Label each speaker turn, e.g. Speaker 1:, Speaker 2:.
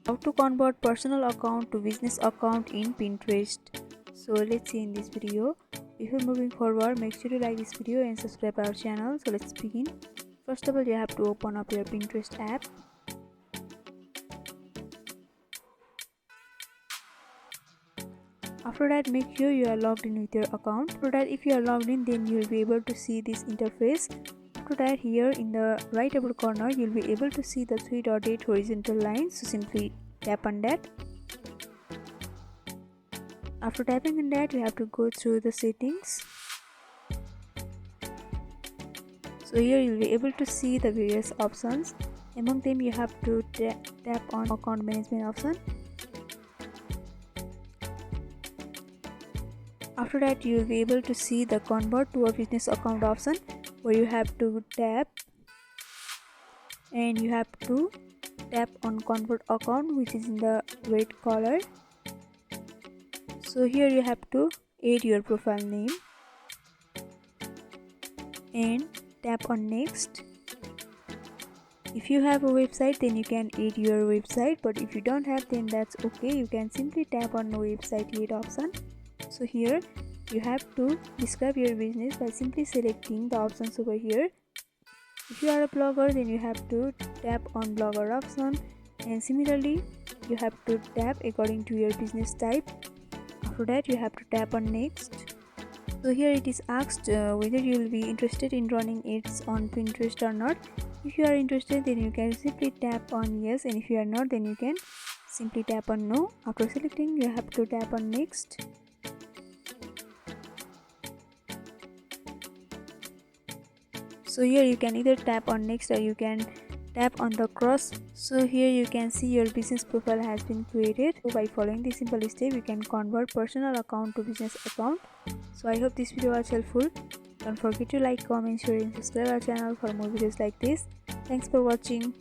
Speaker 1: How to convert personal account to business account in Pinterest. So let's see in this video. Before moving forward, make sure you like this video and subscribe our channel. So let's begin. First of all, you have to open up your Pinterest app. After that, make sure you are logged in with your account. After that, if you are logged in, then you will be able to see this interface. After that, here in the right upper corner, you will be able to see the 3.8 horizontal lines. So simply tap on that. After tapping on that, you have to go through the settings. So here you will be able to see the various options. Among them, you have to tap on account management option. After that, you will be able to see the convert to a business account option, where you have to tap and you have to tap on convert account, which is in the red color. So here you have to add your profile name and tap on next. If you have a website, then you can add your website, but if you don't have, then that's okay. You can simply tap on the website add option. So here you have to describe your business by simply selecting the options over here. If you are a blogger, then you have to tap on blogger option, and similarly you have to tap according to your business type. After that, you have to tap on next. So here it is asked whether you will be interested in running ads on Pinterest or not. If you are interested, then you can simply tap on yes, and if you are not, then you can simply tap on no. After selecting, you have to tap on next. So here you can either tap on next or you can tap on the cross. So here you can see your business profile has been created. So by following this simple step, you can convert personal account to business account. So I hope this video was helpful. Don't forget to like, comment, share and subscribe our channel for more videos like this. Thanks for watching.